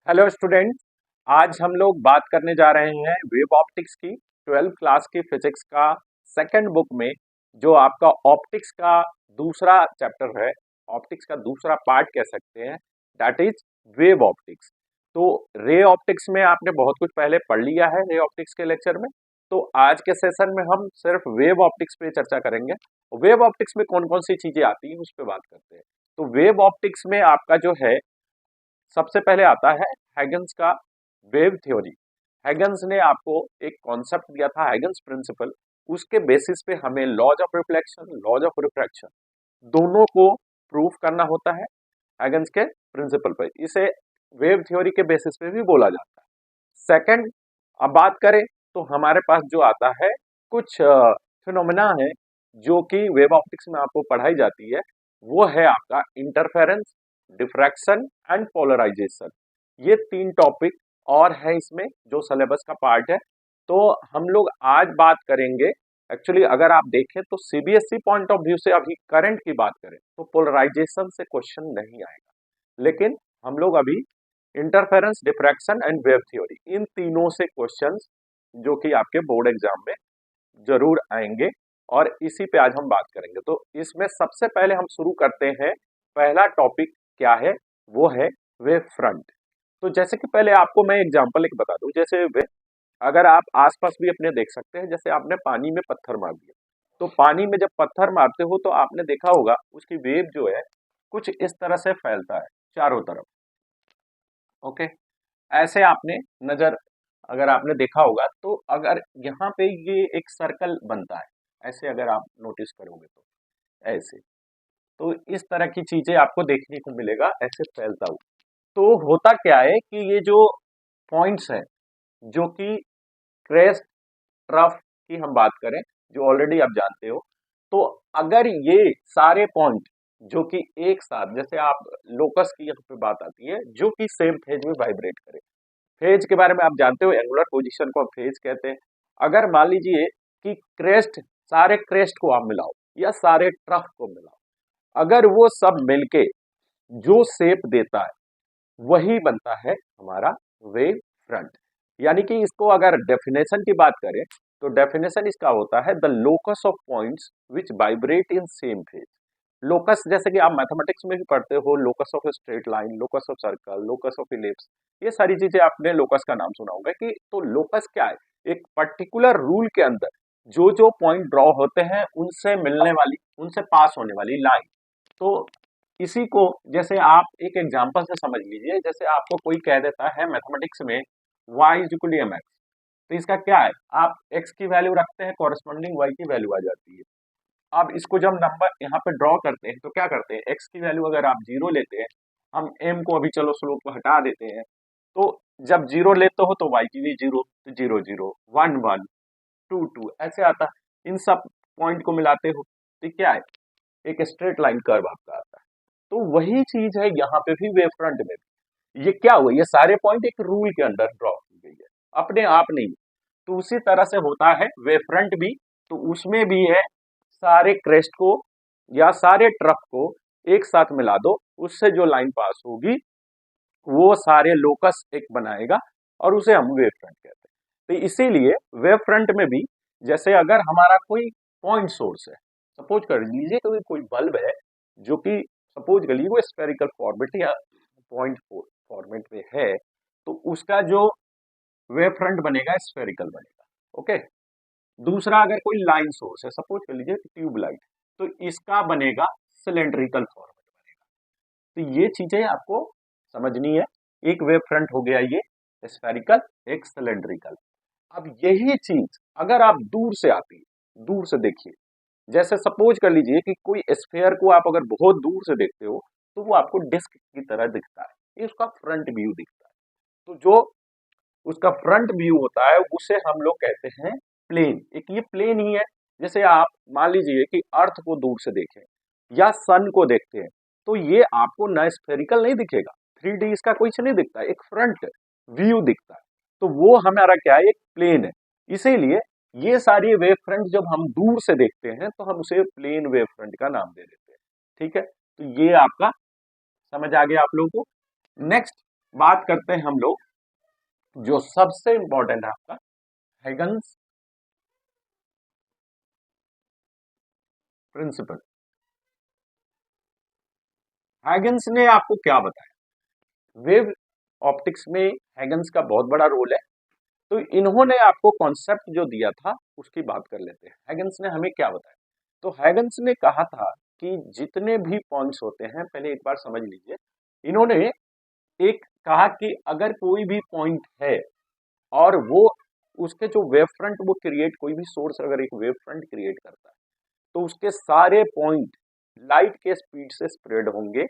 Hello student. आज हम लोग बात करने जा रहे हैं वेव ऑप्टिक्स की 12th क्लास की फिजिक्स का सेकंड बुक में जो आपका ऑप्टिक्स का दूसरा चैप्टर है। ऑप्टिक्स का दूसरा पार्ट कह सकते हैं, दैट इज वेव ऑप्टिक्स। तो रे ऑप्टिक्स में आपने बहुत कुछ पहले पढ़ लिया है रे ऑप्टिक्स के लेक्चर में। तो आज के सेशन में हम सिर्फ वेव ऑप्टिक्स पे चर्चा करेंगे। वेव ऑप्टिक्स में कौन कौन सी चीजें आती हैं उस पर बात करते हैं। तो वेव ऑप्टिक्स में आपका जो है सबसे पहले आता है हैगन्स का वेव थ्योरी। हैगन्स ने आपको एक कॉन्सेप्ट दिया था, हैगन्स प्रिंसिपल। उसके बेसिस पे हमें laws of reflection, laws of refraction दोनों को प्रूफ करना होता है हैगन्स के प्रिंसिपल पे। इसे वेव थ्योरी के बेसिस पे भी बोला जाता है। सेकंड, अब बात करें तो हमारे पास जो आता है कुछ फिनोमेना है जो कि वेव ऑप्टिक्स में आपको पढ़ाई जाती है। वो है आपका इंटरफेरेंस, डिफ्रैक्शन एंड पोलराइजेशन। ये तीन टॉपिक और है इसमें जो सिलेबस का पार्ट है। तो हम लोग आज बात करेंगे। एक्चुअली अगर आप देखें तो सीबीएसई पॉइंट ऑफ व्यू से अभी करंट की बात करें तो पोलराइजेशन से क्वेश्चन नहीं आएगा, लेकिन हम लोग अभी interference, diffraction and wave theory, इन तीनों से क्वेश्चंस जो कि आपके बोर्ड एग्जाम में जरूर आएंगे और इसी पे आज हम बात करेंगे। तो इसमें सबसे पहले हम शुरू करते हैं। पहला टॉपिक क्या है? वो है वेव फ्रंट। तो जैसे कि पहले आपको मैं एग्जांपल एक बता दूं, जैसे अगर आप आसपास भी अपने देख सकते हैं, जैसे आपने पानी में पत्थर मार दिया, तो पानी में जब पत्थर मारते हो तो आपने देखा होगा उसकी वेव जो है कुछ इस तरह से फैलता है चारों तरफ। ओके, ऐसे आपने नजर अगर आपने देखा होगा तो अगर यहाँ पे ये एक सर्कल बनता है, ऐसे अगर आप नोटिस करोगे तो ऐसे, तो इस तरह की चीजें आपको देखने को मिलेगा ऐसे फैलता हुआ। तो होता क्या है कि ये जो पॉइंट्स हैं जो कि क्रेस्ट, ट्रफ की हम बात करें, जो ऑलरेडी आप जानते हो, तो अगर ये सारे पॉइंट जो कि एक साथ, जैसे आप लोकस की यहाँ पे बात आती है जो कि सेम फेज में वाइब्रेट करे। फेज के बारे में आप जानते हो, एंगुलर पोजीशन को हम फेज कहते हैं। अगर मान लीजिए कि क्रेस्ट, सारे क्रेस्ट को आप मिलाओ या सारे ट्रफ को मिलाओ, अगर वो सब मिलके जो शेप देता है वही बनता है हमारा वेव फ्रंट। यानी कि इसको अगर डेफिनेशन की बात करें तो डेफिनेशन इसका होता है the locus of points which vibrate in same phase. Locus जैसे कि आप मैथमेटिक्स में भी पढ़ते हो, locus of straight line, locus of circle, locus of ellipse, ये सारी चीजें आपने लोकस का नाम सुना होगा। कि तो लोकस क्या है? एक पर्टिकुलर रूल के अंदर जो जो पॉइंट ड्रॉ होते हैं उनसे मिलने वाली, उनसे पास होने वाली लाइन। तो इसी को जैसे आप एक एग्जांपल से समझ लीजिए, जैसे आपको कोई कह देता है मैथमेटिक्स में y is equal to mx, तो इसका क्या है? आप x की वैल्यू रखते हैं, कॉरेस्पॉन्डिंग y की वैल्यू आ जाती है। अब इसको जब नंबर यहाँ पे ड्रॉ करते हैं तो क्या करते हैं, x की वैल्यू अगर आप जीरो लेते हैं, हम m को अभी चलो स्लोप को हटा देते हैं, तो जब जीरो लेते हो तो y की भी जीरो, तो zero zero, one one, two two, ऐसे आता है। इन सब पॉइंट को मिलाते हो तो क्या है? एक स्ट्रेट लाइन कर्व आपका आता है। तो वही चीज है यहाँ पे भी वेव फ्रंट में भी। ये क्या हुआ? ये सारे पॉइंट एक रूल के अंदर ड्रॉ की गई है, अपने आप नहीं। तो उसी तरह से होता है वेव फ्रंट भी। तो उसमें भी है, सारे क्रेस्ट को या सारे ट्रफ को एक साथ मिला दो, उससे जो लाइन पास होगी वो सारे लोकस एक बनाएगा और उसे हम वेव फ्रंट कहते हैं। तो इसीलिए वेव फ्रंट में भी, जैसे अगर हमारा कोई पॉइंट सोर्स है, सपोज कर लीजिए कि कोई बल्ब है जो कि सपोज कर लीजिए वो स्फेरिकल फॉर्मेट या पॉइंट फॉर्मेट में है, तो उसका जो वेव फ्रंट बनेगा स्फेरिकल बनेगा। ओके, दूसरा अगर कोई लाइन सोर्स है, सपोज कर लीजिए ट्यूब लाइट, तो इसका बनेगा सिलेंड्रिकल फॉर्मेट बनेगा। तो ये चीजें आपको समझनी है। एक वेव फ्रंट हो गया ये स्फेरिकल, एक सिलेंड्रिकल। अब यही चीज अगर आप दूर से आती है, दूर से देखिए, जैसे सपोज कर लीजिए कि कोई स्फेयर को आप अगर बहुत दूर से देखते हो तो वो आपको डिस्क की तरह दिखता है, ये उसका फ्रंट व्यू दिखता है। तो जो उसका फ्रंट व्यू होता है उसे हम लोग कहते हैं प्लेन। एक ये प्लेन ही है। जैसे आप मान लीजिए कि अर्थ को दूर से देखें या सन को देखते हैं, तो ये आपको न स्फेरिकल नहीं दिखेगा, 3D इसका कुछ नहीं दिखता, एक फ्रंट व्यू दिखता है। तो वो हमारा क्या है? एक प्लेन है। इसीलिए ये सारी वेव फ्रंट जब हम दूर से देखते हैं तो हम उसे प्लेन वेव फ्रंट का नाम दे देते हैं। ठीक है, तो ये आपका समझ आ गया आप लोगों को। नेक्स्ट बात करते हैं हम लोग जो सबसे इंपॉर्टेंट है आपका हैगन्स प्रिंसिपल। हैगन्स ने आपको क्या बताया? वेव ऑप्टिक्स में हैगन्स का बहुत बड़ा रोल है। तो इन्होंने आपको कॉन्सेप्ट जो दिया था उसकी बात कर लेते हैं। हैगन्स ने हमें क्या बताया? तो हैगन्स ने कहा था कि जितने भी पॉइंट्स होते हैं, पहले एक बार समझ लीजिए। इन्होंने एक कहा कि अगर कोई भी पॉइंट है और वो उसके जो वेव फ्रंट वो क्रिएट, कोई भी सोर्स अगर एक वेव फ्रंट क्रिएट करता है तो उसके सारे पॉइंट लाइट के स्पीड से स्प्रेड होंगे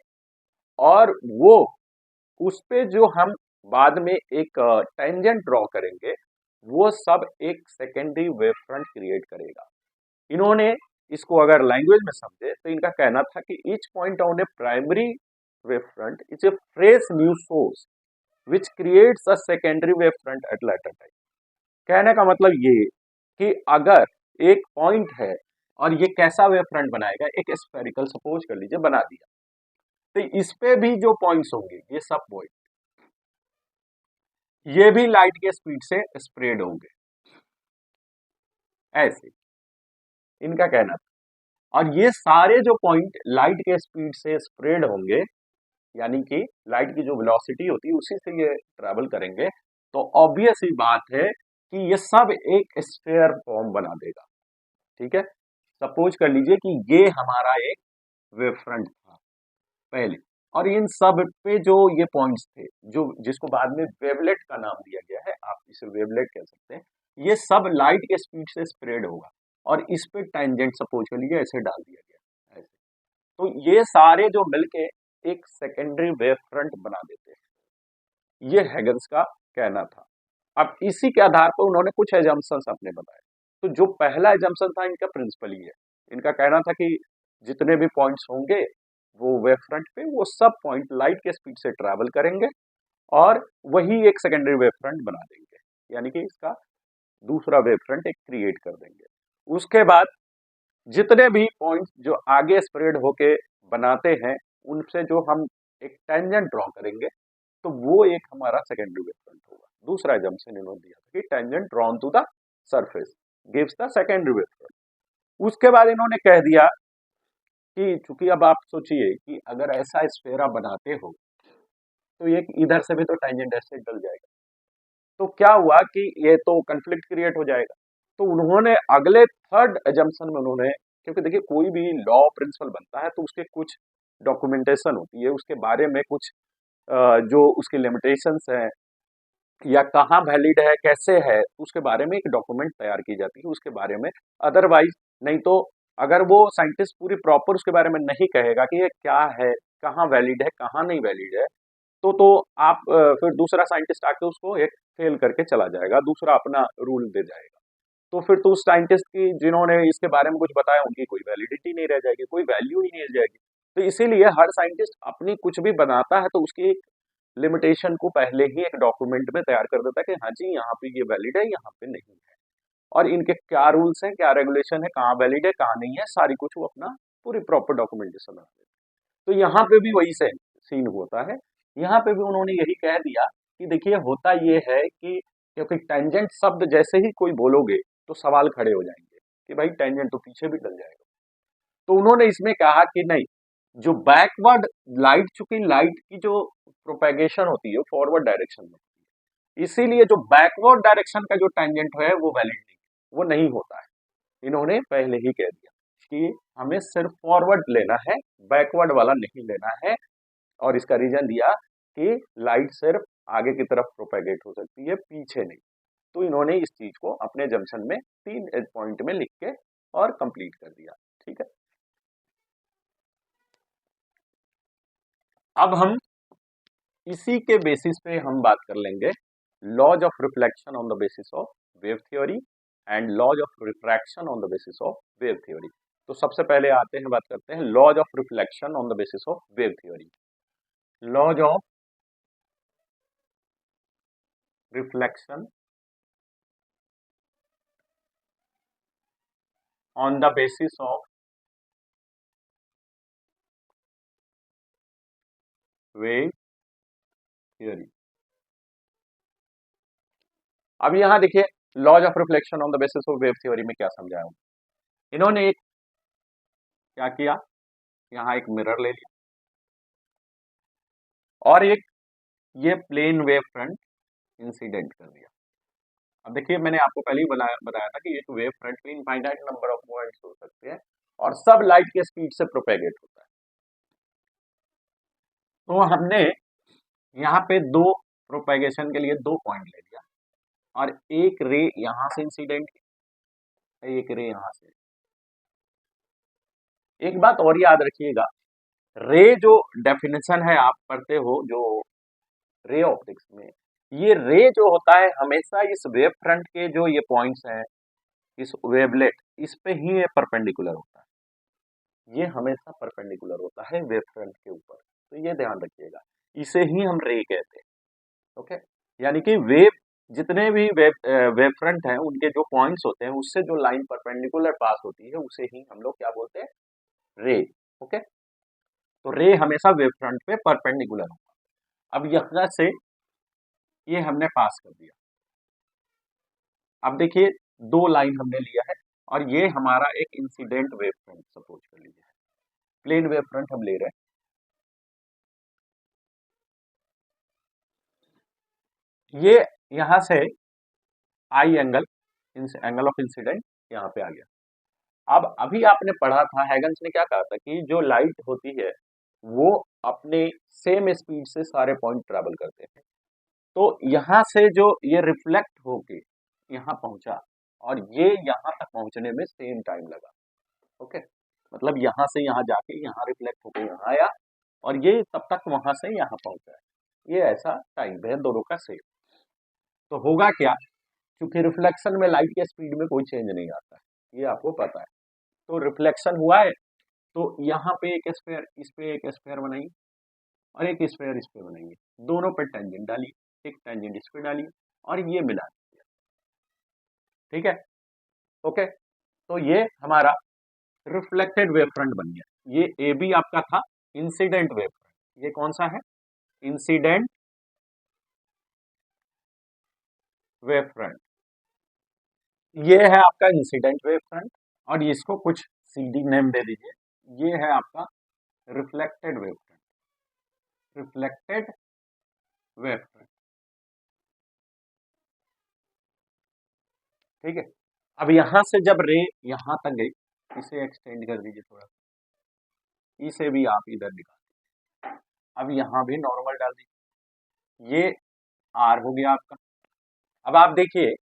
और वो उस पे जो हम बाद में एक टेंजेंट ड्रॉ करेंगे वो सब एक सेकेंडरी वेव फ्रंट क्रिएट करेगा। इन्होंने इसको अगर लैंग्वेज में समझे तो इनका कहना था कि each point on a primary wave front is a fresh new source which creates a secondary wave front at later time. कहने का मतलब ये कि अगर एक पॉइंट है और ये कैसा वेव फ्रंट बनाएगा, एक स्फेरिकल सपोज कर लीजिए बना दिया, तो इस पे भी जो पॉइंट्स होंगे ये सब पॉइंट ये भी लाइट के स्पीड से स्प्रेड होंगे, ऐसे इनका कहना था। और ये सारे जो पॉइंट लाइट के स्पीड से स्प्रेड होंगे, यानी कि लाइट की जो वेलोसिटी होती है उसी से ये ट्रैवल करेंगे, तो ऑब्वियस ही बात है कि ये सब एक स्फेयर फॉर्म बना देगा। ठीक है, सपोज कर लीजिए कि ये हमारा एक वेव फ्रंट था पहले, और इन सब पे जो ये पॉइंट्स थे जो जिसको बाद में वेवलेट का नाम दिया गया है, आप इसे वेवलेट कह सकते हैं, ये सब लाइट के स्पीड से स्प्रेड होगा और इस पे टेंजेंट सपोज कर लीजिए ऐसे डाल दिया गया ऐसे, तो ये सारे जो मिलके एक सेकेंडरी वेव फ्रंट बना देते हैं। ये हैगन्स का कहना था। अब इसी के आधार पर उन्होंने कुछ एजम्पशंस अपने बताए। तो जो पहला एजम्पशन था इनका प्रिंसिपल ही है। इनका कहना था कि जितने भी पॉइंट्स होंगे वो वेव फ्रंट पे वो सब पॉइंट लाइट के स्पीड से ट्रैवल करेंगे और वही एक सेकेंडरी वेव फ्रंट बना देंगे, यानी कि इसका दूसरा वेव फ्रंट एक क्रिएट कर देंगे। उसके बाद जितने भी पॉइंट्स जो आगे स्प्रेड होके बनाते हैं उनसे जो हम एक टेंजेंट ड्रॉ करेंगे तो वो एक हमारा सेकेंडरी वेव फ्रंट होगा। दूसरा एजम्पशन इन्होंने दिया था कि tangent drawn to the surface gives the secondary wave front. उसके बाद इन्होंने कह दिया कि चूंकि अब आप सोचिए कि अगर ऐसा स्फेरा बनाते हो तो ये इधर से भी तो टेंजेंट ऐसे डल जाएगा, तो क्या हुआ कि ये तो कंफ्लिक्ट क्रिएट हो जाएगा। तो उन्होंने अगले थर्ड एजम्पशन में उन्होंने, क्योंकि देखिए कोई भी लॉ प्रिंसिपल बनता है तो उसके कुछ डॉक्यूमेंटेशन होती है, उसके बारे में कुछ जो उसकी लिमिटेशंस हैं या कहाँ वैलिड है कैसे है उसके बारे में एक डॉक्यूमेंट तैयार की जाती है उसके बारे में। अदरवाइज नहीं तो अगर वो साइंटिस्ट पूरी प्रॉपर उसके बारे में नहीं कहेगा कि ये क्या है, कहाँ वैलिड है कहाँ नहीं वैलिड है, तो आप फिर दूसरा साइंटिस्ट आके उसको एक फेल करके चला जाएगा, दूसरा अपना रूल दे जाएगा। तो फिर तो उस साइंटिस्ट की जिन्होंने इसके बारे में कुछ बताया उनकी कोई वैलिडिटी नहीं रह जाएगी, कोई वैल्यू ही नहीं रह जाएगी। तो इसीलिए हर साइंटिस्ट अपनी कुछ भी बनाता है तो उसकी एक लिमिटेशन को पहले ही एक डॉक्यूमेंट में तैयार कर देता है कि हाँ जी यहाँ पे ये वैलिड है यहाँ पे नहीं है, और इनके क्या रूल्स हैं क्या रेगुलेशन है, कहाँ वैलिड है कहाँ नहीं है, सारी कुछ वो अपना पूरी प्रॉपर डॉक्यूमेंटेशन बना देते हैं। तो यहाँ पे भी वही से सीन होता है। यहाँ पे भी उन्होंने यही कह दिया कि देखिए होता ये है कि क्योंकि टेंजेंट शब्द जैसे ही कोई बोलोगे तो सवाल खड़े हो जाएंगे कि भाई टेंजेंट तो पीछे भी डल जाएगा। तो उन्होंने इसमें कहा कि नहीं, जो बैकवर्ड लाइट, चूंकि लाइट की जो प्रोपेगेशन होती है फॉरवर्ड डायरेक्शन में होती है, इसीलिए जो बैकवर्ड डायरेक्शन का जो टेंजेंट है वो वैलिड नहीं, वो नहीं होता है। इन्होंने पहले ही कह दिया कि हमें सिर्फ फॉरवर्ड लेना है, बैकवर्ड वाला नहीं लेना है, और इसका रीजन दिया कि लाइट सिर्फ आगे की तरफ प्रोपेगेट हो सकती है, पीछे नहीं। तो इन्होंने इस चीज को अपने जंक्शन में 3 पॉइंट में लिख के और कंप्लीट कर दिया। ठीक है, अब हम इसी के बेसिस पे हम बात कर लेंगे laws of reflection on the basis of wave theory and laws of refraction on the basis of wave theory. तो सबसे पहले आते हैं, बात करते हैं laws of reflection on the basis of wave theory. Laws of reflection on the basis of wave theory. अब यहाँ देखिए laws of reflection on the basis of wave theory में क्या समझाया हूं। इन्होंने एक क्या किया, यहाँ एक मिरर ले लिया और एक ये प्लेन वेव फ्रंट इंसिडेंट कर दिया। अब देखिए मैंने आपको पहले ही बताया था कि एक वेव फ्रंट में इनफाइनाइट नंबर ऑफ पॉइंट्स हो सकते हैं और सब लाइट के स्पीड से प्रोपेगेट होता है। तो हमने यहाँ पे दो प्रोपेगेशन के लिए दो पॉइंट ले लिया और एक रे यहां से इंसिडेंट की, एक रे यहां से। एक बात और याद रखिएगा, रे जो डेफिनेशन है आप पढ़ते हो जो रे ऑप्टिक्स में, ये रे जो होता है हमेशा इस वेव फ्रंट के जो ये पॉइंट्स हैं, इस वेवलेट, इस पे ही ये परपेंडिकुलर होता है, ये हमेशा परपेंडिकुलर होता है वेव फ्रंट के ऊपर। तो ये ध्यान रखिएगा, इसे ही हम रे कहते हैं। ओके, यानी कि वेव जितने भी वेव फ्रंट हैं उनके जो पॉइंट्स होते हैं उससे जो लाइन परपेंडिकुलर पास होती है उसे ही हम लोग क्या बोलते हैं, रे। ओके, तो रे हमेशा वेव फ्रंट पे परपेंडिकुलर होगा। अब यहाँ से ये हमने पास कर दिया। अब देखिए दो लाइन हमने लिया है और ये हमारा एक इंसिडेंट वेव फ्रंट सपोज कर लीजिए, प्लेन वेव फ्रंट हम ले रहे हैं। ये यहां से आई एंगल, एंगल ऑफ इंसिडेंट यहाँ पे आ गया। अब अभी आपने पढ़ा था, हैगन्स ने क्या कहा था कि जो लाइट होती है वो अपने सेम स्पीड से सारे पॉइंट ट्रेवल करते हैं। तो यहां से जो ये रिफ्लेक्ट होके यहाँ पहुंचा और ये यहाँ तक पहुंचने में सेम टाइम लगा। ओके, मतलब यहाँ से यहाँ जाके यहाँ रिफ्लेक्ट होके यहाँ आया और ये तब तक वहां से यहाँ पहुंचा है। ये ऐसा टाइम है दोनों का सेम। तो होगा क्या, क्योंकि रिफ्लेक्शन में लाइट के स्पीड में कोई चेंज नहीं आता है, ये आपको पता है। तो रिफ्लेक्शन हुआ है तो यहाँ पे एक स्फेयर, इस पे एक स्फेयर बनाइए और एक स्फेयर इस पे बनाइए, दोनों पे टेंजेंट डालिए, एक टेंजेंट इस पे डालिए और ये मिला दीजिए। ठीक है, ओके। तो ये हमारा रिफ्लेक्टेड वेव फ्रंट बन गया। ये ए बी आपका था इंसिडेंट वेव फ्रंट, ये कौन सा है, इंसिडेंट वेव फ्रंट। ये है आपका इंसिडेंट वेव फ्रंट और इसको कुछ सीडी नेम दे दीजिए। ये है आपका reflected wave front, reflected wave front. ठीक है, अब यहां से जब रे यहां तक गई, इसे एक्सटेंड कर दीजिए थोड़ा, इसे भी आप इधर दिखा, अब यहां भी नॉर्मल डाल दीजिए, ये आर हो गया आपका। अब आप देखिए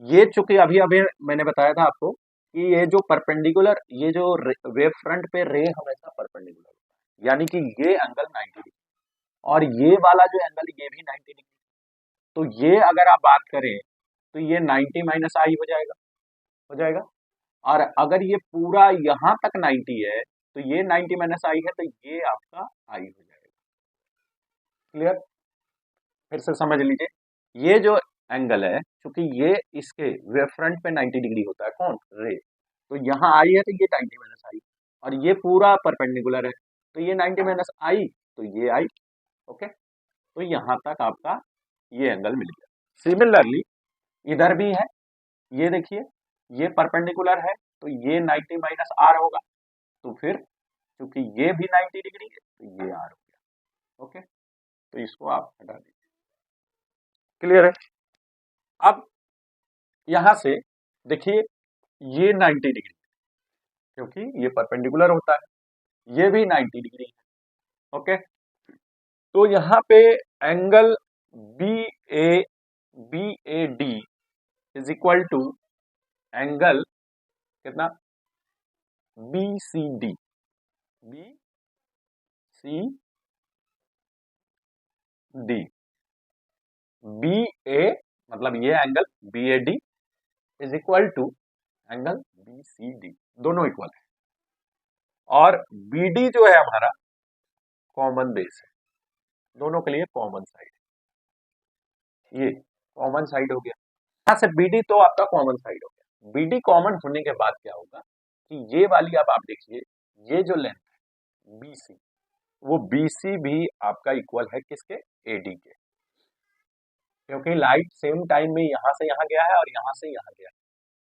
ये चूंकि अभी अभी मैंने बताया था आपको कि ये जो परपेंडिकुलर, ये जो वेव फ्रंट पे रे हमेशा परपेंडिकुलर होता है, यानी कि ये एंगल 90 डिग्री और ये वाला जो एंगल ये भी 90 डिग्री। तो ये अगर आप बात करें तो ये 90 माइनस आई हो जाएगा, हो जाएगा। और अगर ये पूरा यहां तक 90 है तो ये 90 माइनस आई है तो ये आपका आई हो जाएगा। क्लियर, फिर से समझ लीजिए, ये जो एंगल है क्योंकि ये इसके वेव फ्रंट पे 90 डिग्री होता है, कौन, रे, तो यहाँ आई है तो ये 90 माइनस आई और ये पूरा परपेंडिकुलर है तो ये 90 माइनस आई तो ये आई। ओके, तो यहाँ तक आपका ये एंगल मिल गया। सिमिलरली इधर भी है, ये देखिए ये परपेंडिकुलर है तो ये 90 माइनस आर होगा, तो फिर क्योंकि ये भी 90 डिग्री है तो ये आर हो गया। ओके, तो इसको आप हटा दीजिए। क्लियर है। अब यहां से देखिए ये 90 डिग्री क्योंकि ये परपेंडिकुलर होता है, ये भी 90 डिग्री है। ओके, तो यहाँ पे angle B A D is equal to angle कितना, B C D, B C D, B A मतलब ये angle B A D is equal to angle B C D, दोनों इक्वल है और बी डी जो है हमारा कॉमन बेस है, दोनों के लिए कॉमन साइड, ये कॉमन साइड हो गया। यहां से बी डी तो आपका कॉमन साइड हो गया। बी डी कॉमन होने के बाद क्या होगा कि ये वाली अब आप देखिए, ये जो लेंथ है बी सी, वो बी सी भी आपका इक्वल है किसके, ए डी के। क्योंकि लाइट सेम टाइम में यहाँ से यहाँ गया है और यहाँ से यहाँ गया है,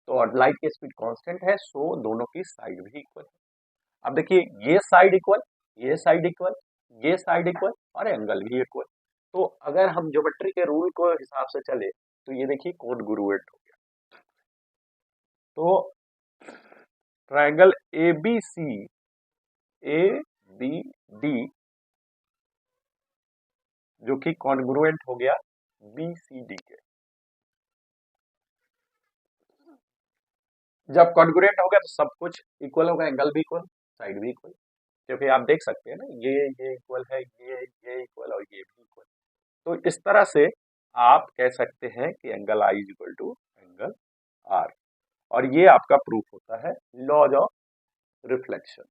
तो और लाइट की स्पीड कांस्टेंट है, सो दोनों की साइड भी इक्वल है। अब देखिए ये साइड इक्वल, ये साइड इक्वल, ये साइड इक्वल और एंगल भी इक्वल। तो अगर हम ज्योमेट्री के रूल को हिसाब से चले तो ये देखिए कोणगुरुएंट हो गया। तो ट्रायंगल ए बी डी जो कि कॉन्ग्रुएंट हो गया BCD के। जब कॉन्ग्रुएंट हो गया तो सब कुछ इक्वल होगा, एंगल भी इक्वल, साइड भी इक्वल, क्योंकि आप देख सकते हैं ना ये इक्वल है, ये इक्वल और ये भी इक्वल। तो इस तरह से आप कह सकते हैं कि angle I is equal to angle R, और ये आपका प्रूफ होता है लॉज ऑफ रिफ्लेक्शन।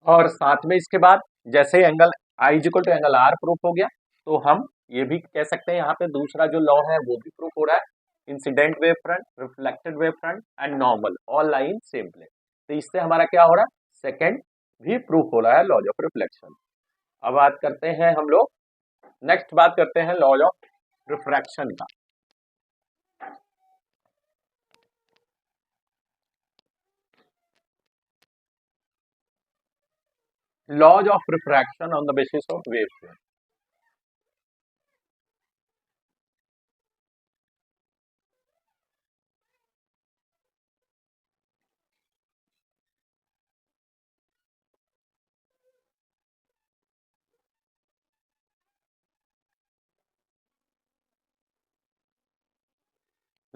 और साथ में इसके बाद जैसे angle I is equal to angle R proof हो गया, तो हम ये भी कह सकते हैं यहाँ पे दूसरा जो लॉ है वो भी प्रूफ हो रहा है, incident wave front, reflected wave front and normal all lie in same plane. तो इससे हमारा क्या हो रहा है, सेकेंड भी प्रूफ हो रहा है लॉज ऑफ रिफ्लेक्शन। अब बात करते हैं हम लोग, नेक्स्ट बात करते हैं लॉज ऑफ रिफ्रैक्शन का। Laws of refraction on the basis of wave front.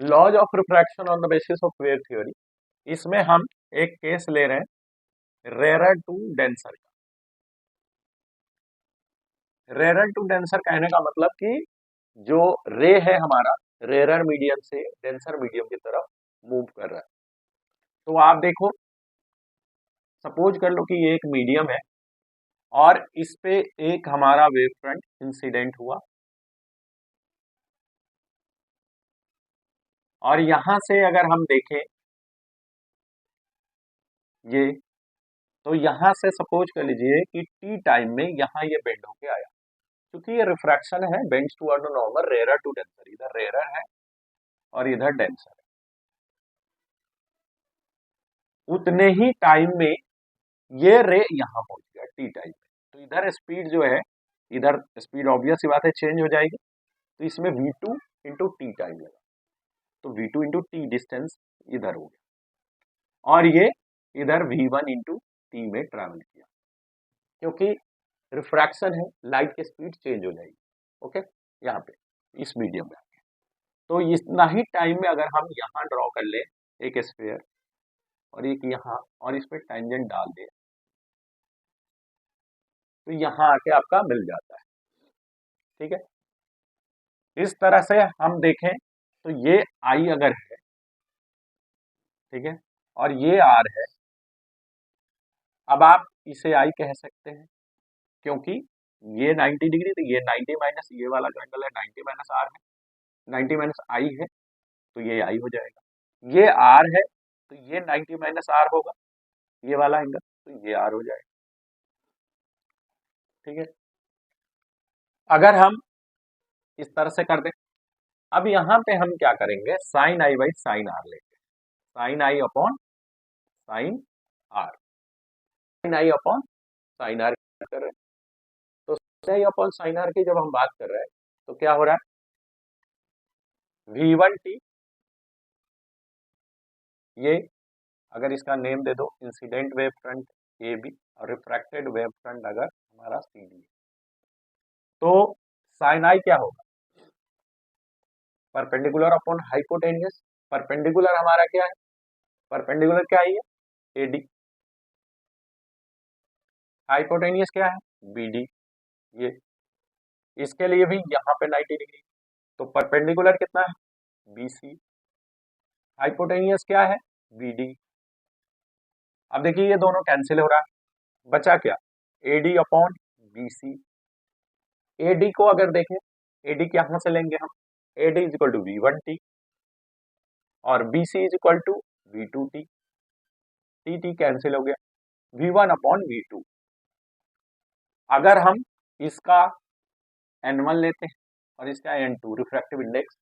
Laws of refraction on the basis of wave theory, इसमें हम एक केस ले रहे हैं रेयर टू डेंसर का। रेयर टू डेंसर कहने का मतलब कि जो रे है हमारा रेयर मीडियम से डेंसर मीडियम की तरफ मूव कर रहा है। तो आप देखो, सपोज कर लो कि ये एक मीडियम है और इस पे एक हमारा वेव फ्रंट इंसिडेंट हुआ, और यहां से अगर हम देखें ये, तो यहां से सपोज कर लीजिए कि टी टाइम में यहां ये बेंड होके आया, क्योंकि ये रिफ्रैक्शन है, bends toward normal, rare to denser, इधर रेयर है और इधर डेंसर है। उतने ही टाइम में ये रे यहाँ पहुंच गया टी टाइम में, तो इधर स्पीड जो है, इधर स्पीड ऑब्वियस सी बात है चेंज हो जाएगी, तो इसमें v2 इंटू टी टाइम लगा, तो v2 इंटू टी डिस्टेंस इधर हो गया, और ये इधर v1 इंटू टी में ट्रैवल किया, क्योंकि रिफ्रैक्शन है, लाइट की स्पीड चेंज हो जाएगी। ओके, यहाँ पे इस मीडियम में, तो इतना ही टाइम में अगर हम यहाँ ड्रॉ कर ले एक स्फीयर और एक यहाँ, और इस पे टेंजेंट डाल दे, तो यहाँ आके आपका मिल जाता है। ठीक है, इस तरह से हम देखें तो ये आई अगर है, ठीक है, और ये आर है, अब आप इसे आई कह सकते हैं क्योंकि ये 90 डिग्री, तो ये 90 माइनस ये वाला जो एंगल है 90 माइनस आर है, 90 माइनस आई है, तो ये आई हो जाएगा। ये आर है तो ये 90 माइनस आर होगा, ये वाला एंगल, तो ये आर हो जाएगा। ठीक है, अगर हम इस तरह से कर दें, अब यहाँ पे हम क्या करेंगे, sine i by sine r लेंगे, sine i upon sine r, sine i upon sine r कर रहे हैं, तो sine i upon sine r की जब हम बात कर रहे हैं तो क्या हो रहा है, v1t, ये अगर इसका नेम दे दो incident wave front A B और रिफ्रैक्टेड वेव फ्रंट अगर हमारा सी डी, तो साइन आई क्या होगा, परपेंडिकुलर अपॉन हाइपोटेनियस, परपेंडिकुलर हमारा क्या है, परपेंडिकुलर क्या है, एडी, हाइपोटेनियस क्या है, बीडी, ये इसके लिए भी यहाँ पे 90 डिग्री, तो परपेंडिकुलर कितना है, बीसी, हाइपोटेनियस क्या है, बीडी। अब देखिए ये दोनों कैंसिल हो रहा है, बचा क्या, एडी अपॉन बीसी। एडी को अगर देखें, एडी कहां से लेंगे हम, AD is equal to v1t और BC is equal to v2t, T T cancel हो गया, v1 अपॉन v2। अगर हम इसका n1 लेते हैं और इसका N2 रिफ्रैक्टिव इंडेक्स।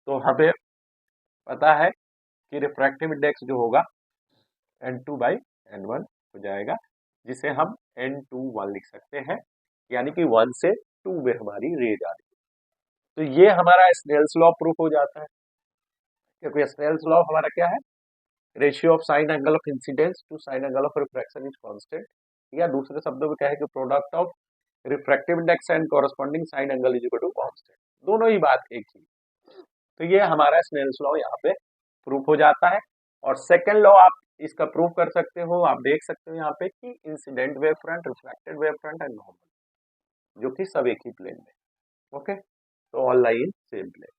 तो हमें पता है कि रिफ्रैक्टिव इंडेक्स जो होगा N2/N1 हो जाएगा, जिसे हम N21 लिख सकते हैं, यानी कि 1 से 2 में हमारी रे जा रही है। तो ये हमारा स्नेल्स लॉ प्रूफ हो जाता है, क्योंकि स्नेल्स लॉ हमारा क्या है, ratio of sine angle of incidence to sine angle of refraction is constant, या दूसरे शब्दों में कहे कि product of refractive index and corresponding sine angle is equal to constant. दोनों ही बात एक ही। तो ये हमारा स्नेल्स लॉ यहाँ पे प्रूफ हो जाता है। और सेकेंड लॉ आप इसका प्रूफ कर सकते हो, आप देख सकते हो यहाँ पे कि incident wave front, reflected wave front and normal, जो कि सब एक ही प्लेन में। ओके, तो all lie in same plane.